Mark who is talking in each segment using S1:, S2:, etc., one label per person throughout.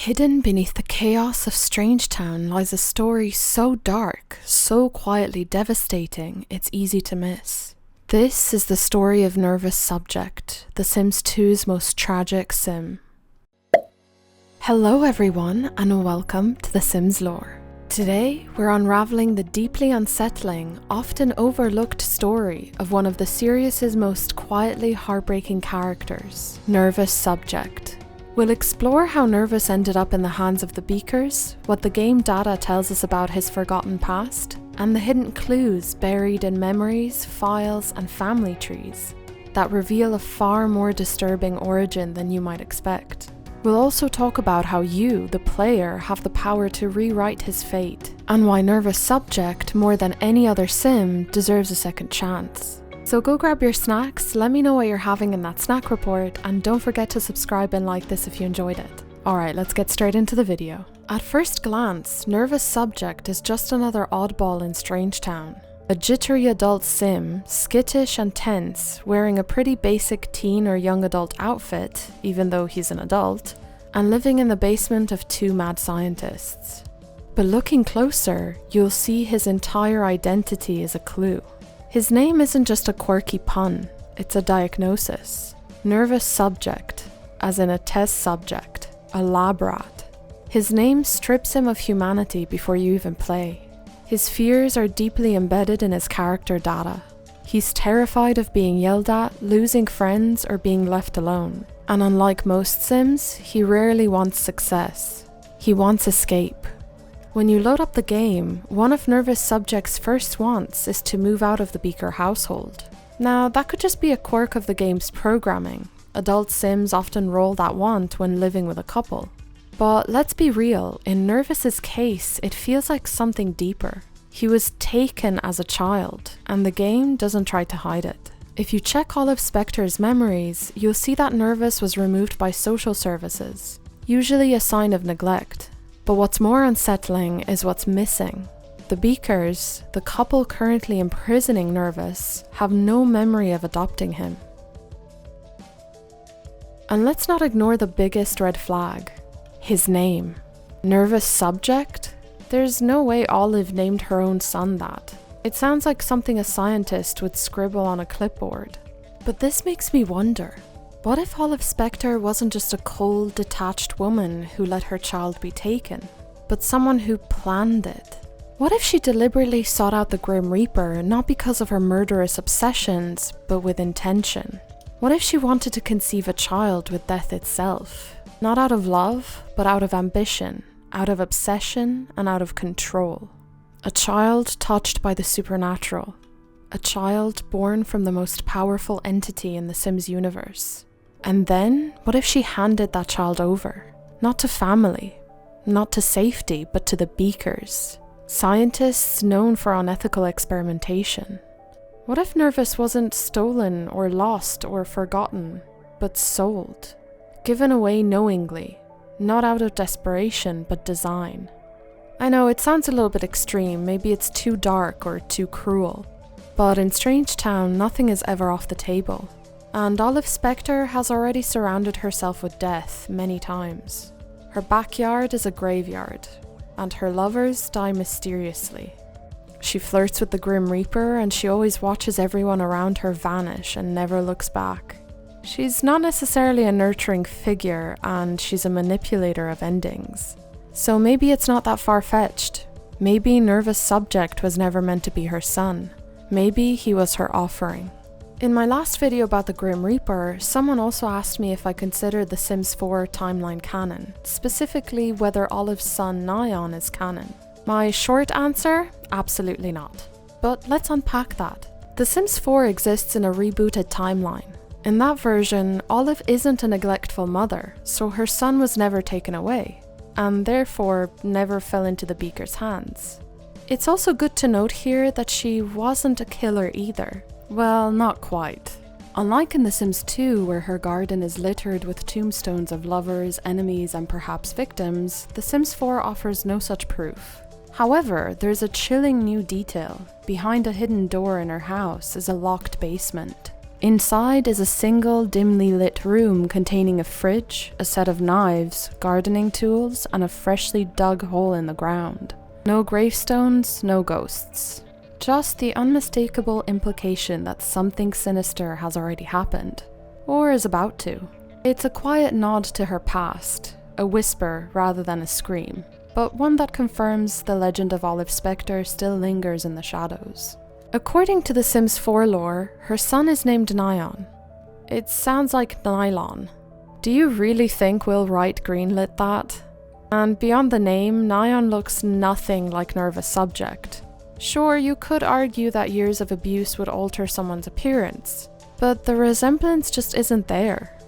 S1: Hidden beneath the chaos of Strangetown lies a story so dark, so quietly devastating, it's easy to miss. This is the story of Nervous Subject, The Sims 2's most tragic sim. Hello everyone, and welcome to The Sims lore. Today, we're unraveling the deeply unsettling, often overlooked story of one of the series' most quietly heartbreaking characters, Nervous Subject. We'll explore how Nervous ended up in the hands of the Beakers, what the game data tells us about his forgotten past, and the hidden clues buried in memories, files, and family trees that reveal a far more disturbing origin than you might expect. We'll also talk about how you, the player, have the power to rewrite his fate, and why Nervous Subject, more than any other sim, deserves a second chance. So go grab your snacks, let me know what you're having in that snack report, and don't forget to subscribe and like this if you enjoyed it. Alright, let's get straight into the video. At first glance, Nervous Subject is just another oddball in Strangetown. A jittery adult sim, skittish and tense, wearing a pretty basic teen or young adult outfit, even though he's an adult, and living in the basement of two mad scientists. But looking closer, you'll see his entire identity is a clue. His name isn't just a quirky pun, it's a diagnosis. Nervous Subject, as in a test subject, a lab rat. His name strips him of humanity before you even play. His fears are deeply embedded in his character data. He's terrified of being yelled at, losing friends, or being left alone. And unlike most sims, he rarely wants success. He wants escape. When you load up the game, one of Nervous Subject's first wants is to move out of the Beaker household. Now, that could just be a quirk of the game's programming. Adult sims often roll that want when living with a couple. But let's be real, in Nervous's case, it feels like something deeper. He was taken as a child, and the game doesn't try to hide it. If you check Olive Specter's memories, you'll see that Nervous was removed by social services, usually a sign of neglect. But what's more unsettling is what's missing. The Beakers, the couple currently imprisoning Nervous, have no memory of adopting him. And let's not ignore the biggest red flag. His name. Nervous Subject? There's no way Olive named her own son that. It sounds like something a scientist would scribble on a clipboard. But this makes me wonder. What if Olive Specter wasn't just a cold, detached woman who let her child be taken, but someone who planned it? What if she deliberately sought out the Grim Reaper not because of her murderous obsessions, but with intention? What if she wanted to conceive a child with death itself? Not out of love, but out of ambition, out of obsession, and out of control. A child touched by the supernatural. A child born from the most powerful entity in the Sims universe. And then, what if she handed that child over? Not to family, not to safety, but to the Beakers, scientists known for unethical experimentation. What if Nervous wasn't stolen or lost or forgotten, but sold? Given away knowingly, not out of desperation, but design. I know it sounds a little bit extreme, maybe it's too dark or too cruel. But in Strangetown, nothing is ever off the table. And Olive Specter has already surrounded herself with death many times. Her backyard is a graveyard, and her lovers die mysteriously. She flirts with the Grim Reaper, and she always watches everyone around her vanish and never looks back. She's not necessarily a nurturing figure, and she's a manipulator of endings. So maybe it's not that far-fetched. Maybe Nervous Subject was never meant to be her son. Maybe he was her offering. In my last video about the Grim Reaper, someone also asked me if I considered the Sims 4 timeline canon, specifically whether Olive's son Nyon is canon. My short answer? Absolutely not. But let's unpack that. The Sims 4 exists in a rebooted timeline. In that version, Olive isn't a neglectful mother, so her son was never taken away, and therefore never fell into the Beaker's hands. It's also good to note here that she wasn't a killer either. Well, not quite. Unlike in The Sims 2, where her garden is littered with tombstones of lovers, enemies, and perhaps victims, The Sims 4 offers no such proof. However, there's a chilling new detail. Behind a hidden door in her house is a locked basement. Inside is a single dimly lit room containing a fridge, a set of knives, gardening tools, and a freshly dug hole in the ground. No gravestones, no ghosts. Just the unmistakable implication that something sinister has already happened, or is about to. It's a quiet nod to her past, a whisper rather than a scream, but one that confirms the legend of Olive Specter still lingers in the shadows. According to the Sims 4 lore, her son is named Nyon. It sounds like nylon. Do you really think Will Wright greenlit that? And beyond the name, Nyon looks nothing like Nervous Subject. Sure, you could argue that years of abuse would alter someone's appearance, but the resemblance just isn't there.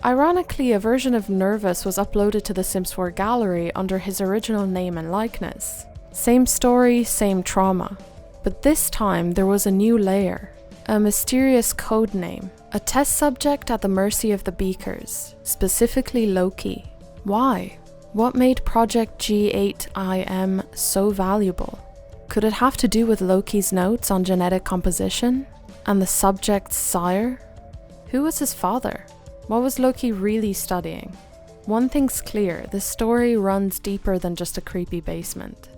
S1: Ironically, a version of Nervous was uploaded to the Sims 4 gallery under his original name and likeness. Same story, same trauma. But this time there was a new layer, a mysterious code name, a test subject at the mercy of the Beakers, specifically Loki. Why? What made Project G8IM so valuable? Could it have to do with Loki's notes on genetic composition? And the subject's sire? Who was his father? What was Loki really studying? One thing's clear, the story runs deeper than just a creepy basement.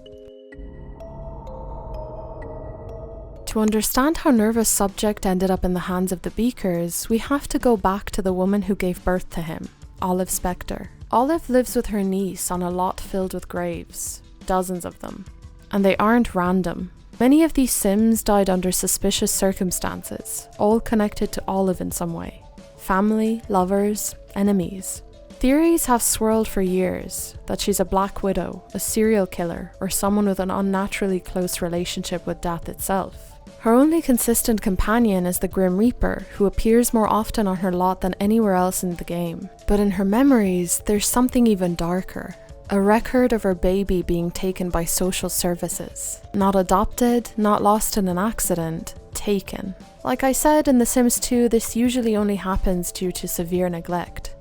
S1: To understand how Nervous Subject ended up in the hands of the Beakers, we have to go back to the woman who gave birth to him, Olive Specter. Olive lives with her niece on a lot filled with graves, dozens of them. And they aren't random. Many of these Sims died under suspicious circumstances, all connected to Olive in some way. Family, lovers, enemies. Theories have swirled for years that she's a black widow, a serial killer, or someone with an unnaturally close relationship with death itself. Her only consistent companion is the Grim Reaper, who appears more often on her lot than anywhere else in the game. But in her memories, there's something even darker. A record of her baby being taken by social services. Not adopted, not lost in an accident, taken. Like I said in The Sims 2, this usually only happens due to severe neglect.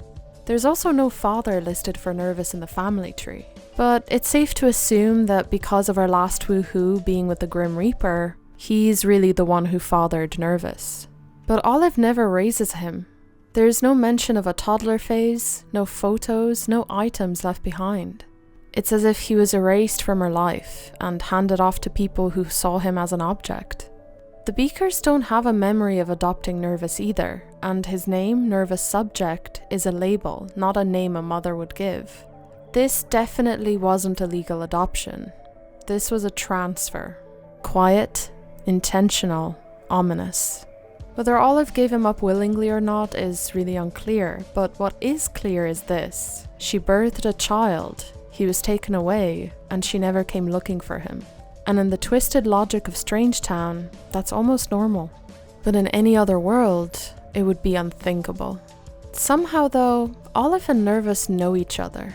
S1: There's also no father listed for Nervous in the family tree. But it's safe to assume that because of our last woohoo being with the Grim Reaper, he's really the one who fathered Nervous. But Olive never raises him. There's no mention of a toddler phase, no photos, no items left behind. It's as if he was erased from her life and handed off to people who saw him as an object. The Beakers don't have a memory of adopting Nervous either, and his name, Nervous Subject, is a label, not a name a mother would give. This definitely wasn't a legal adoption. This was a transfer. Quiet, intentional, ominous. Whether Olive gave him up willingly or not is really unclear, but what is clear is this. She birthed a child, he was taken away, and she never came looking for him. And in the twisted logic of Strangetown, that's almost normal. But in any other world, it would be unthinkable. Somehow though, Olive and Nervous know each other.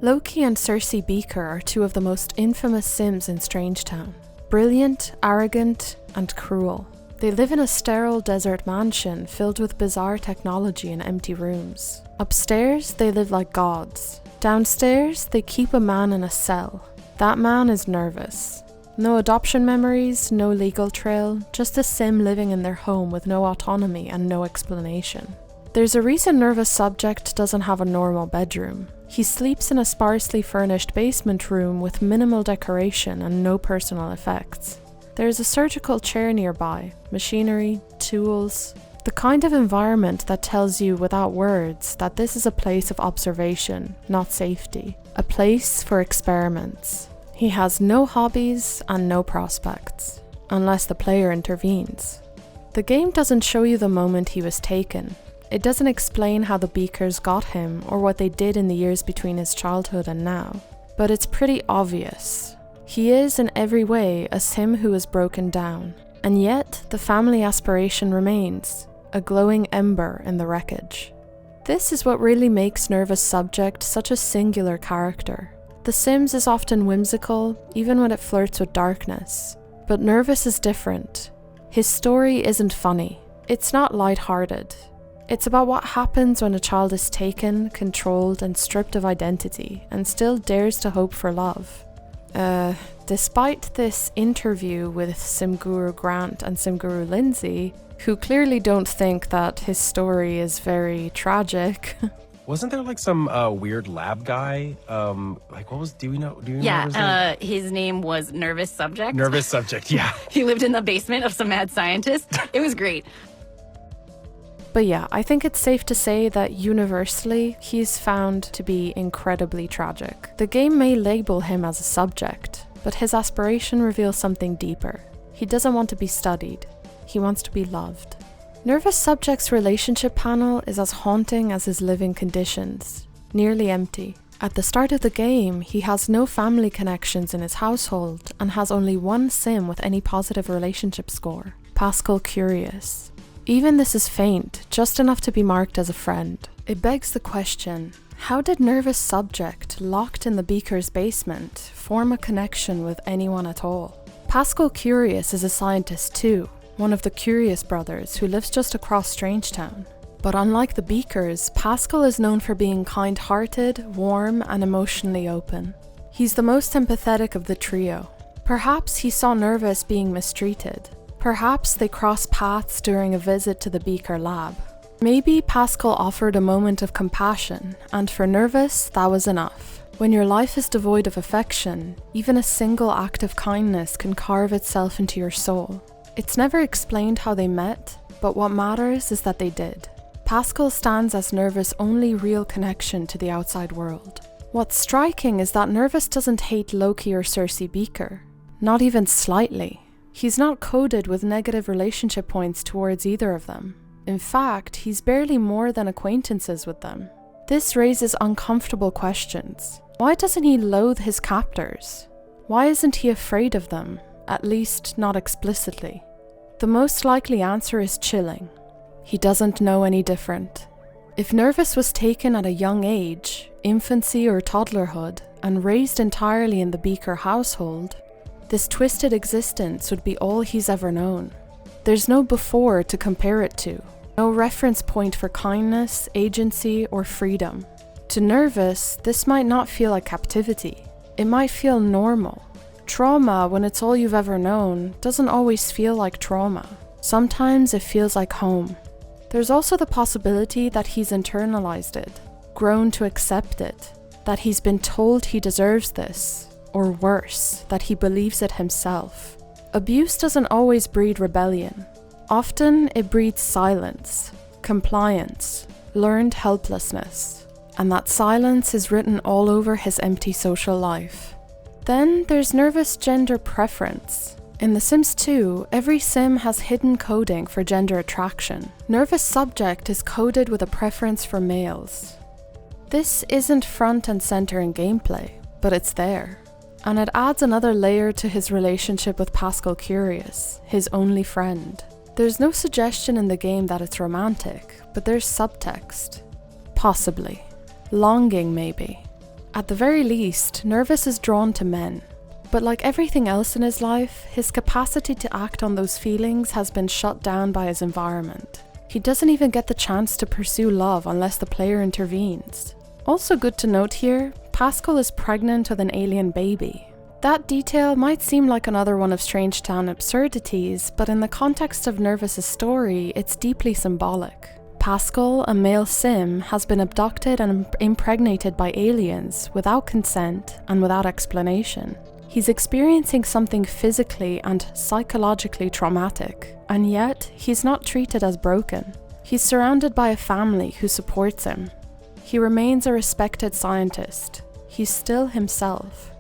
S1: Loki and Cersei Beaker are two of the most infamous Sims in Strangetown. Brilliant, arrogant, and cruel. They live in a sterile desert mansion filled with bizarre technology and empty rooms. Upstairs, they live like gods. Downstairs, they keep a man in a cell. That man is Nervous. No adoption memories, no legal trail, just a Sim living in their home with no autonomy and no explanation. There's a reason Nervous Subject doesn't have a normal bedroom. He sleeps in a sparsely furnished basement room with minimal decoration and no personal effects. There's a surgical chair nearby, machinery, tools, the kind of environment that tells you without words that this is a place of observation, not safety, a place for experiments. He has no hobbies and no prospects, unless the player intervenes. The game doesn't show you the moment he was taken. It doesn't explain how the Beakers got him or what they did in the years between his childhood and now. But it's pretty obvious. He is in every way a Sim who is broken down. And yet, the family aspiration remains, a glowing ember in the wreckage. This is what really makes Nervous Subject such a singular character. The Sims is often whimsical, even when it flirts with darkness. But Nervous is different. His story isn't funny. It's not lighthearted. It's about what happens when a child is taken, controlled, and stripped of identity, and still dares to hope for love. Despite this interview with Simguru Grant and Simguru Lindsay, who clearly don't think that his story is very tragic.
S2: Wasn't there like some weird lab guy? Like what was? Do you know?
S3: Yeah, his name was Nervous Subject.
S2: Nervous Subject. Yeah.
S3: He lived in the basement of some mad scientist. It was great.
S1: But yeah, I think it's safe to say that universally, he's found to be incredibly tragic. The game may label him as a subject, but his aspiration reveals something deeper. He doesn't want to be studied. He wants to be loved. Nervous Subject's relationship panel is as haunting as his living conditions, nearly empty. At the start of the game, he has no family connections in his household and has only one sim with any positive relationship score, Pascal Curious. Even this is faint, just enough to be marked as a friend. It begs the question, how did Nervous Subject, locked in the Beakers' basement, form a connection with anyone at all? Pascal Curious is a scientist too, one of the Curious brothers who lives just across Strangetown. But unlike the Beakers, Pascal is known for being kind-hearted, warm, and emotionally open. He's the most empathetic of the trio. Perhaps he saw Nervous being mistreated. Perhaps they crossed paths during a visit to the Beaker lab. Maybe Pascal offered a moment of compassion, and for Nervous, that was enough. When your life is devoid of affection, even a single act of kindness can carve itself into your soul. It's never explained how they met, but what matters is that they did. Pascal stands as Nervous' only real connection to the outside world. What's striking is that Nervous doesn't hate Loki or Cersei Beaker. Not even slightly. He's not coded with negative relationship points towards either of them. In fact, he's barely more than acquaintances with them. This raises uncomfortable questions. Why doesn't he loathe his captors? Why isn't he afraid of them? At least, not explicitly. The most likely answer is chilling. He doesn't know any different. If Nervous was taken at a young age, infancy or toddlerhood, and raised entirely in the Beaker household, this twisted existence would be all he's ever known. There's no before to compare it to, no reference point for kindness, agency, or freedom. To Nervous, this might not feel like captivity. It might feel normal. Trauma, when it's all you've ever known, doesn't always feel like trauma. Sometimes it feels like home. There's also the possibility that he's internalized it, grown to accept it, that he's been told he deserves this, or worse, that he believes it himself. Abuse doesn't always breed rebellion. Often it breeds silence, compliance, learned helplessness, and that silence is written all over his empty social life. Then there's Nervous gender preference. In The Sims 2, every sim has hidden coding for gender attraction. Nervous Subject is coded with a preference for males. This isn't front and center in gameplay, but it's there. And it adds another layer to his relationship with Pascal Curious, his only friend. There's no suggestion in the game that it's romantic, but there's subtext. Possibly. Longing, maybe. At the very least, Nervous is drawn to men. But like everything else in his life, his capacity to act on those feelings has been shut down by his environment. He doesn't even get the chance to pursue love unless the player intervenes. Also good to note here, Pascal is pregnant with an alien baby. That detail might seem like another one of Strangetown absurdities, but in the context of Nervous's story, it's deeply symbolic. Pascal, a male sim, has been abducted and impregnated by aliens without consent and without explanation. He's experiencing something physically and psychologically traumatic, and yet he's not treated as broken. He's surrounded by a family who supports him. He remains a respected scientist. He's still himself.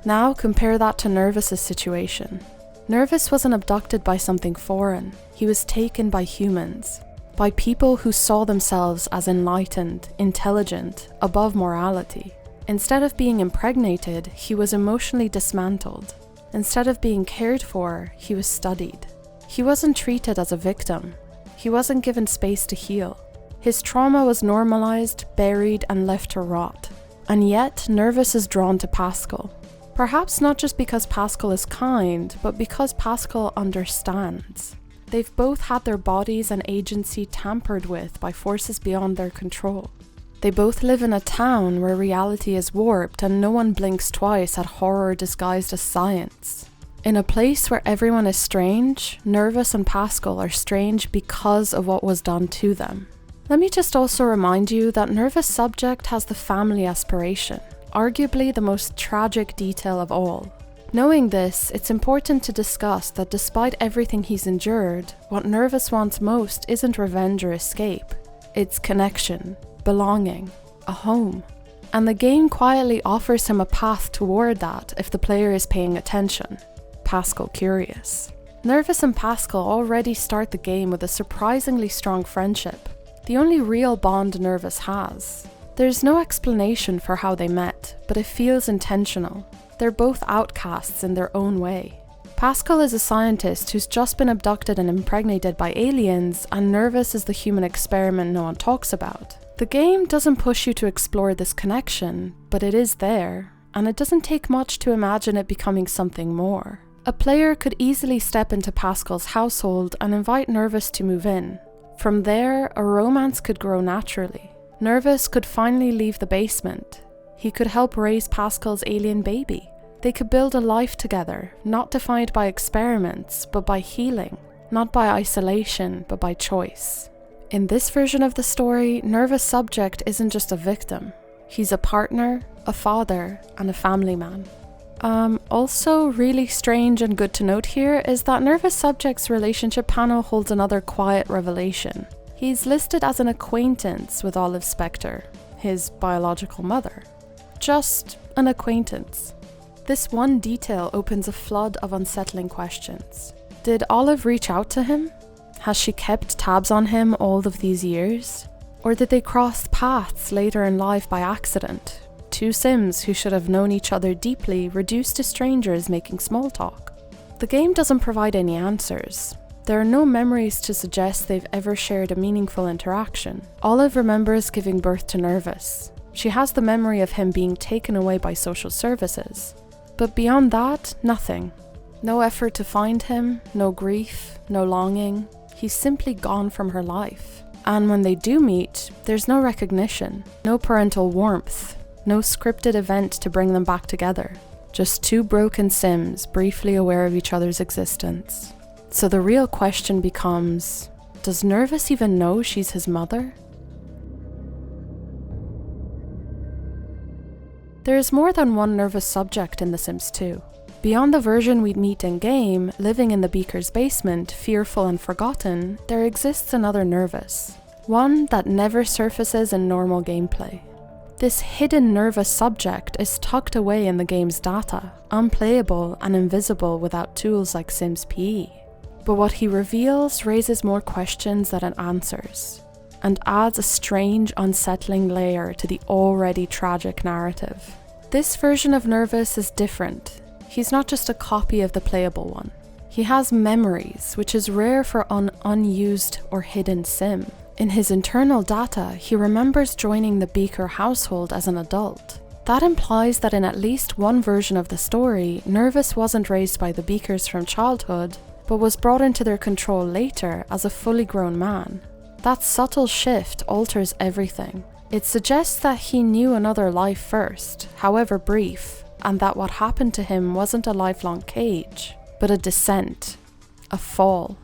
S1: Now compare that to Nervous's situation. Nervous wasn't abducted by something foreign. He was taken by humans. By people who saw themselves as enlightened, intelligent, above morality. Instead of being impregnated, he was emotionally dismantled. Instead of being cared for, he was studied. He wasn't treated as a victim. He wasn't given space to heal. His trauma was normalized, buried, and left to rot. And yet, Nervous is drawn to Pascal. Perhaps not just because Pascal is kind, but because Pascal understands. They've both had their bodies and agency tampered with by forces beyond their control. They both live in a town where reality is warped and no one blinks twice at horror disguised as science. In a place where everyone is strange, Nervous and Pascal are strange because of what was done to them. Let me just also remind you that Nervous Subject has the family aspiration, arguably the most tragic detail of all. Knowing this, it's important to discuss that despite everything he's endured, what Nervous wants most isn't revenge or escape. It's connection, belonging, a home. And the game quietly offers him a path toward that if the player is paying attention. Pascal curious. Nervous and Pascal already start the game with a surprisingly strong friendship, the only real bond Nervous has. There's no explanation for how they met, but it feels intentional. They're both outcasts in their own way. Pascal is a scientist who's just been abducted and impregnated by aliens, and Nervous is the human experiment no one talks about. The game doesn't push you to explore this connection, but it is there, and it doesn't take much to imagine it becoming something more. A player could easily step into Pascal's household and invite Nervous to move in. From there, a romance could grow naturally. Nervous could finally leave the basement. He could help raise Pascal's alien baby. They could build a life together, not defined by experiments, but by healing. Not by isolation, but by choice. In this version of the story, Nervous Subject isn't just a victim. He's a partner, a father, and a family man. Also really strange and good to note here is that Nervous Subject's relationship panel holds another quiet revelation. He's listed as an acquaintance with Olive Specter, his biological mother. Just an acquaintance. This one detail opens a flood of unsettling questions. Did Olive reach out to him? Has she kept tabs on him all of these years? Or did they cross paths later in life by accident? Two Sims who should have known each other deeply reduced to strangers making small talk. The game doesn't provide any answers. There are no memories to suggest they've ever shared a meaningful interaction. Olive remembers giving birth to Nervous. She has the memory of him being taken away by social services. But beyond that, nothing. No effort to find him, no grief, no longing. He's simply gone from her life. And when they do meet, there's no recognition, no parental warmth, no scripted event to bring them back together. Just two broken Sims briefly aware of each other's existence. So the real question becomes, does Nervous even know she's his mother? There is more than one Nervous Subject in The Sims 2. Beyond the version we'd meet in-game, living in the Beakers' basement, fearful and forgotten, there exists another Nervous. One that never surfaces in normal gameplay. This hidden Nervous Subject is tucked away in the game's data, unplayable and invisible without tools like Sims PE. But what he reveals raises more questions than it answers, and adds a strange, unsettling layer to the already tragic narrative. This version of Nervous is different. He's not just a copy of the playable one. He has memories, which is rare for an unused or hidden Sim. In his internal data, he remembers joining the Beaker household as an adult. That implies that in at least one version of the story, Nervous wasn't raised by the Beakers from childhood, but was brought into their control later as a fully grown man. That subtle shift alters everything. It suggests that he knew another life first, however brief, and that what happened to him wasn't a lifelong cage, but a descent, a fall.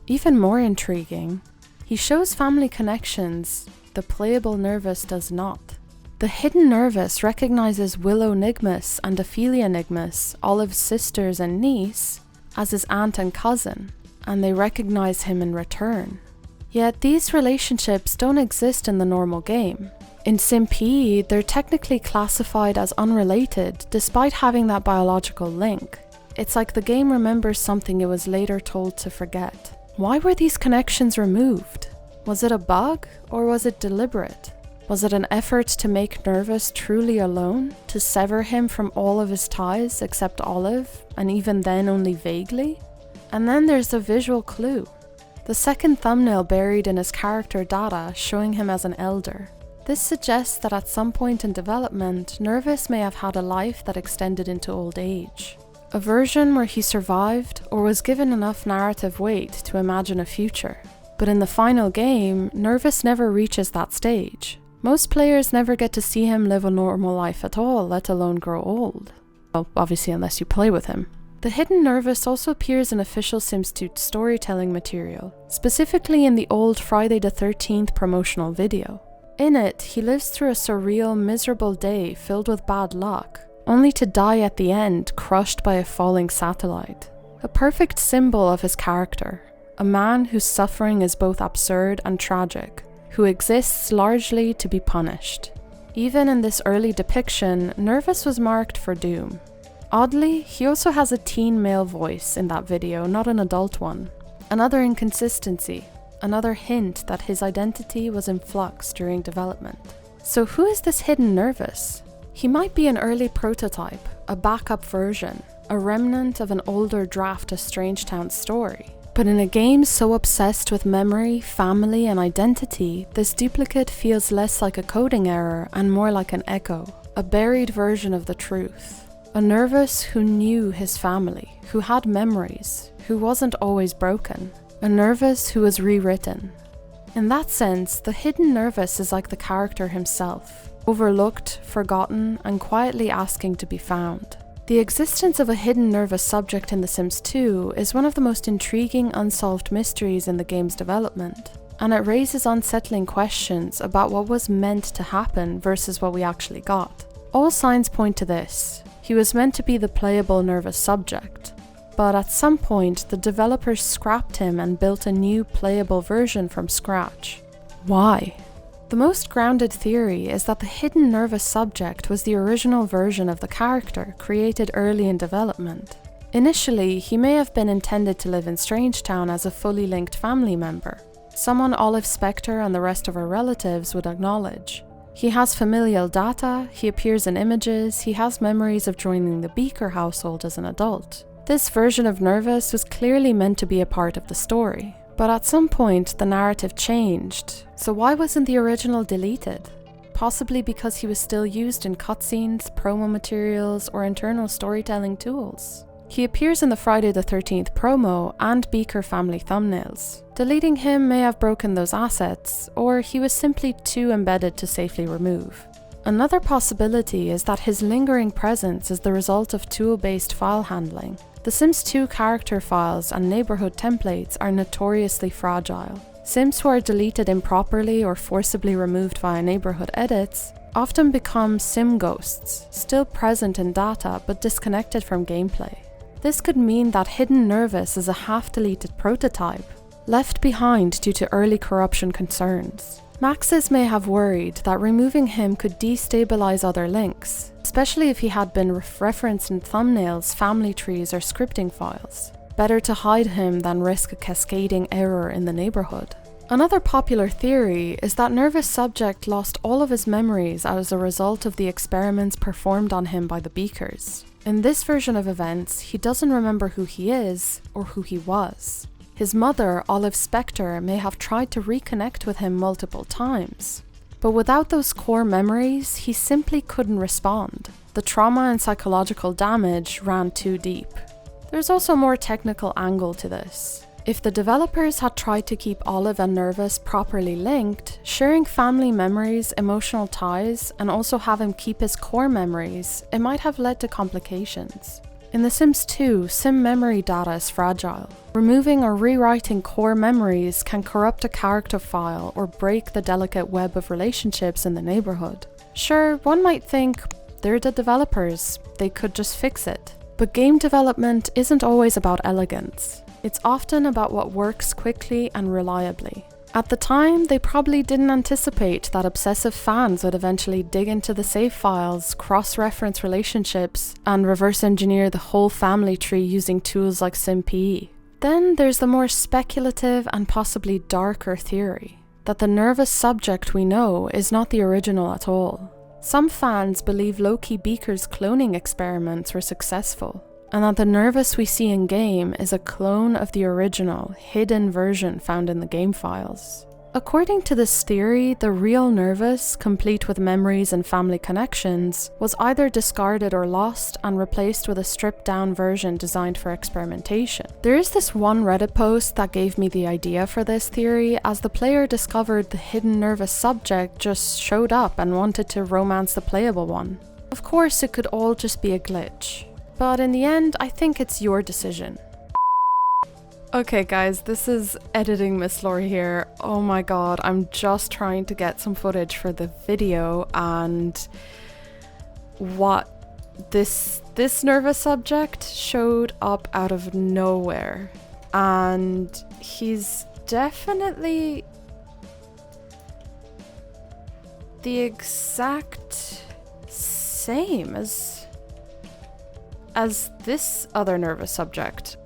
S1: Even more intriguing, he shows family connections the playable Nervous does not. The hidden Nervous recognizes Willow Nigmus and Ophelia Nigmus, Olive's sisters and niece, as his aunt and cousin, and they recognize him in return. Yet these relationships don't exist in the normal game. In Sim PE, they're technically classified as unrelated despite having that biological link. It's like the game remembers something it was later told to forget. Why were these connections removed? Was it a bug, or was it deliberate? Was it an effort to make Nervous truly alone? To sever him from all of his ties except Olive, and even then only vaguely? And then there's the visual clue. The second thumbnail buried in his character data showing him as an elder. This suggests that at some point in development, Nervous may have had a life that extended into old age. A version where he survived or was given enough narrative weight to imagine a future. But in the final game, Nervous never reaches that stage. Most players never get to see him live a normal life at all, let alone grow old. Well, obviously unless you play with him. The hidden Nervous also appears in official Sims 2 storytelling material, specifically in the old Friday the 13th promotional video. In it, he lives through a surreal, miserable day filled with bad luck, only to die at the end, crushed by a falling satellite. A perfect symbol of his character, a man whose suffering is both absurd and tragic, who exists largely to be punished. Even in this early depiction, Nervous was marked for doom. Oddly, he also has a teen male voice in that video, not an adult one. Another inconsistency, another hint that his identity was in flux during development. So who is this hidden Nervous? He might be an early prototype, a backup version, a remnant of an older draft of Strangetown's story. But in a game so obsessed with memory, family, and identity, this duplicate feels less like a coding error and more like an echo, a buried version of the truth. A Nervous who knew his family, who had memories, who wasn't always broken. A Nervous who was rewritten. In that sense, the hidden Nervous is like the character himself, overlooked, forgotten, and quietly asking to be found. The existence of a hidden Nervous subject in The Sims 2 is one of the most intriguing unsolved mysteries in the game's development, and it raises unsettling questions about what was meant to happen versus what we actually got. All signs point to this. He was meant to be the playable Nervous subject, but at some point the developers scrapped him and built a new playable version from scratch. Why? The most grounded theory is that the hidden Nervous subject was the original version of the character created early in development. Initially, he may have been intended to live in Strangetown as a fully linked family member, someone Olive Specter and the rest of her relatives would acknowledge. He has familial data, he appears in images, he has memories of joining the Beaker household as an adult. This version of Nervous was clearly meant to be a part of the story, but at some point the narrative changed, so why wasn't the original deleted? Possibly because he was still used in cutscenes, promo materials, or internal storytelling tools. He appears in the Friday the 13th promo and Beaker family thumbnails. Deleting him may have broken those assets, or he was simply too embedded to safely remove. Another possibility is that his lingering presence is the result of tool-based file handling. The Sims 2 character files and neighborhood templates are notoriously fragile. Sims who are deleted improperly or forcibly removed via neighborhood edits often become sim ghosts, still present in data but disconnected from gameplay. This could mean that hidden Nervous is a half-deleted prototype, left behind due to early corruption concerns. Maxis may have worried that removing him could destabilize other links, especially if he had been referenced in thumbnails, family trees, or scripting files. Better to hide him than risk a cascading error in the neighborhood. Another popular theory is that Nervous subject lost all of his memories as a result of the experiments performed on him by the Beakers. In this version of events, he doesn't remember who he is or who he was. His mother, Olive Specter, may have tried to reconnect with him multiple times. But without those core memories, he simply couldn't respond. The trauma and psychological damage ran too deep. There's also a more technical angle to this. If the developers had tried to keep Olive and Nervous properly linked, sharing family memories, emotional ties, and also have him keep his core memories, it might have led to complications. In The Sims 2, sim memory data is fragile. Removing or rewriting core memories can corrupt a character file or break the delicate web of relationships in the neighborhood. Sure, one might think, they're the developers, they could just fix it. But game development isn't always about elegance. It's often about what works quickly and reliably. At the time, they probably didn't anticipate that obsessive fans would eventually dig into the save files, cross-reference relationships, and reverse engineer the whole family tree using tools like SimPE. Then there's the more speculative and possibly darker theory, that the Nervous subject we know is not the original at all. Some fans believe low-key Beakers cloning experiments were successful, and that the Nervous we see in-game is a clone of the original, hidden version found in the game files. According to this theory, the real Nervous, complete with memories and family connections, was either discarded or lost and replaced with a stripped-down version designed for experimentation. There is this one Reddit post that gave me the idea for this theory, as the player discovered the hidden Nervous subject just showed up and wanted to romance the playable one. Of course, it could all just be a glitch, but in the end, I think it's your decision. Okay guys, this is editing Miss Lori here. Oh my god, I'm just trying to get some footage for the video, and what this Nervous subject showed up out of nowhere, and he's definitely the exact same as this other Nervous subject.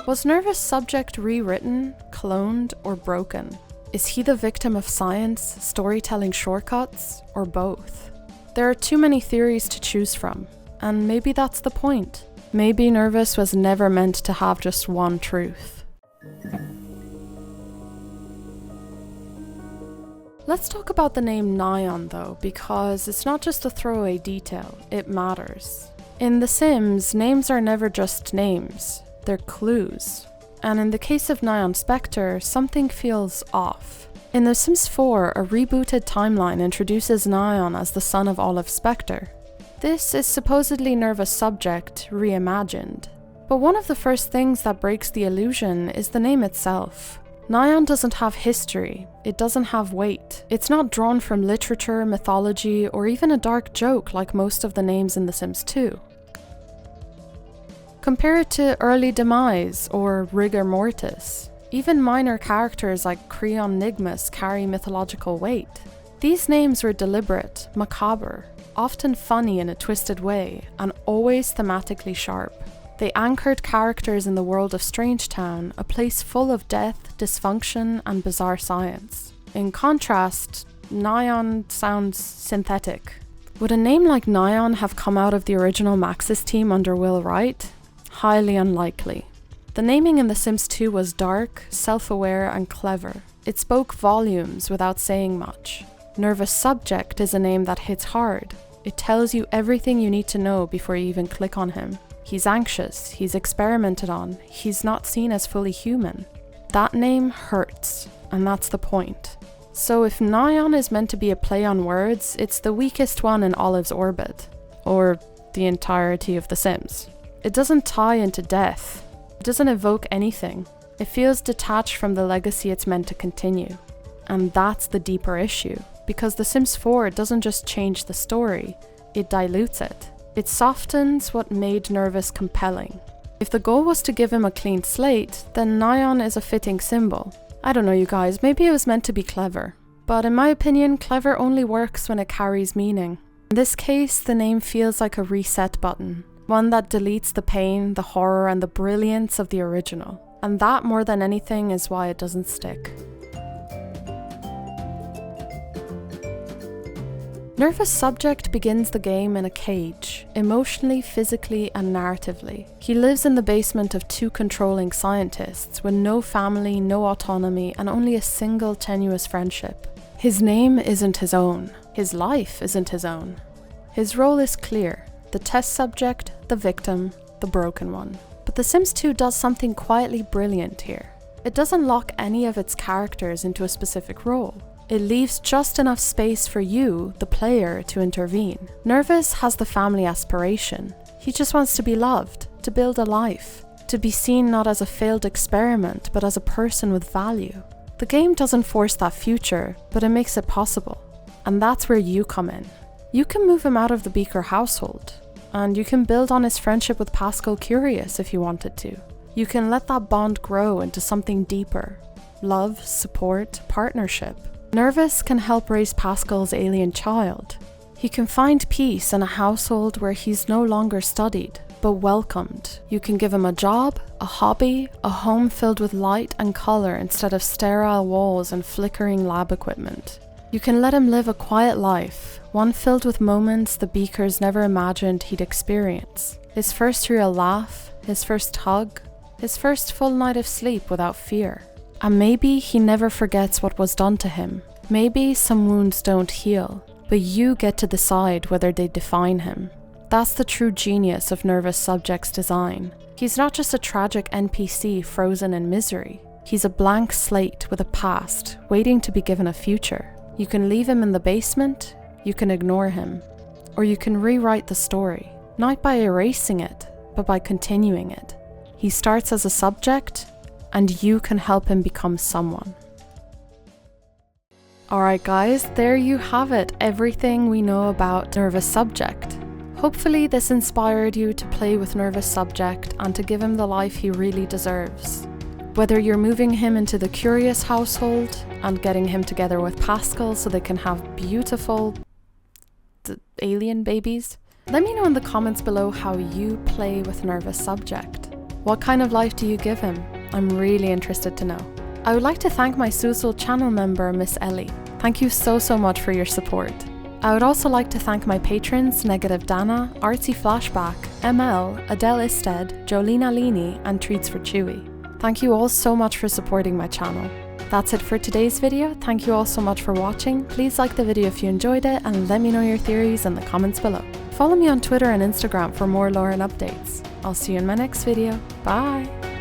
S1: Was Nervous subject rewritten, cloned, or broken? Is he the victim of science, storytelling shortcuts, or both? There are too many theories to choose from, and maybe that's the point. Maybe Nervous was never meant to have just one truth. Let's talk about the name Nyon though, because it's not just a throwaway detail, it matters. In The Sims, names are never just names, they're clues. And in the case of Olive Specter, something feels off. In The Sims 4, a rebooted timeline introduces Nyon as the son of Olive Specter. This is supposedly Nervous subject, reimagined. But one of the first things that breaks the illusion is the name itself. Nyon doesn't have history, it doesn't have weight. It's not drawn from literature, mythology, or even a dark joke like most of the names in The Sims 2. Compare it to Early Demise or Rigor Mortis. Even minor characters like Creon Nigmus carry mythological weight. These names were deliberate, macabre, often funny in a twisted way, and always thematically sharp. They anchored characters in the world of Strangetown, a place full of death, dysfunction, and bizarre science. In contrast, Nyon sounds synthetic. Would a name like Nyon have come out of the original Maxis team under Will Wright? Highly unlikely. The naming in The Sims 2 was dark, self-aware, and clever. It spoke volumes without saying much. Nervous subject is a name that hits hard. It tells you everything you need to know before you even click on him. He's anxious, he's experimented on, he's not seen as fully human. That name hurts, and that's the point. So if Nyon is meant to be a play on words, it's the weakest one in Olive's orbit. Or the entirety of The Sims. It doesn't tie into death. It doesn't evoke anything. It feels detached from the legacy it's meant to continue. And that's the deeper issue, because The Sims 4 doesn't just change the story, it dilutes it. It softens what made Nervous compelling. If the goal was to give him a clean slate, then Nyon is a fitting symbol. I don't know you guys, maybe it was meant to be clever. But in my opinion, clever only works when it carries meaning. In this case, the name feels like a reset button. One that deletes the pain, the horror, and the brilliance of the original. And that, more than anything, is why it doesn't stick. Nervous subject begins the game in a cage, emotionally, physically, and narratively. He lives in the basement of two controlling scientists, with no family, no autonomy, and only a single tenuous friendship. His name isn't his own. His life isn't his own. His role is clear: the test subject, the victim, the broken one. But The Sims 2 does something quietly brilliant here. It doesn't lock any of its characters into a specific role. It leaves just enough space for you, the player, to intervene. Nervous has the family aspiration. He just wants to be loved, to build a life, to be seen not as a failed experiment, but as a person with value. The game doesn't force that future, but it makes it possible. And that's where you come in. You can move him out of the Beaker household, and you can build on his friendship with Pascal Curious if you wanted to. You can let that bond grow into something deeper. Love, support, partnership. Nervous can help raise Pascal's alien child. He can find peace in a household where he's no longer studied, but welcomed. You can give him a job, a hobby, a home filled with light and colour instead of sterile walls and flickering lab equipment. You can let him live a quiet life, one filled with moments the Beakers never imagined he'd experience. His first real laugh, his first hug, his first full night of sleep without fear. And maybe he never forgets what was done to him. Maybe some wounds don't heal, but you get to decide whether they define him. That's the true genius of Nervous Subject's design. He's not just a tragic NPC frozen in misery. He's a blank slate with a past, waiting to be given a future. You can leave him in the basement, you can ignore him, or you can rewrite the story, not by erasing it, but by continuing it. He starts as a subject, and you can help him become someone. Alright guys, there you have it, everything we know about Nervous Subject. Hopefully this inspired you to play with Nervous Subject and to give him the life he really deserves. Whether you're moving him into the Curious household and getting him together with Pascal so they can have beautiful alien babies, let me know in the comments below how you play with Nervous Subject. What kind of life do you give him? I'm really interested to know. I would like to thank my Susul channel member, Miss Ellie. Thank you so much for your support. I would also like to thank my patrons Negative Dana, Artsy Flashback, ML, Adele Isted, Jolina Lini, and Treats for Chewy. Thank you all so much for supporting my channel. That's it for today's video. Thank you all so much for watching. Please like the video if you enjoyed it and let me know your theories in the comments below. Follow me on Twitter and Instagram for more lore and updates. I'll see you in my next video. Bye!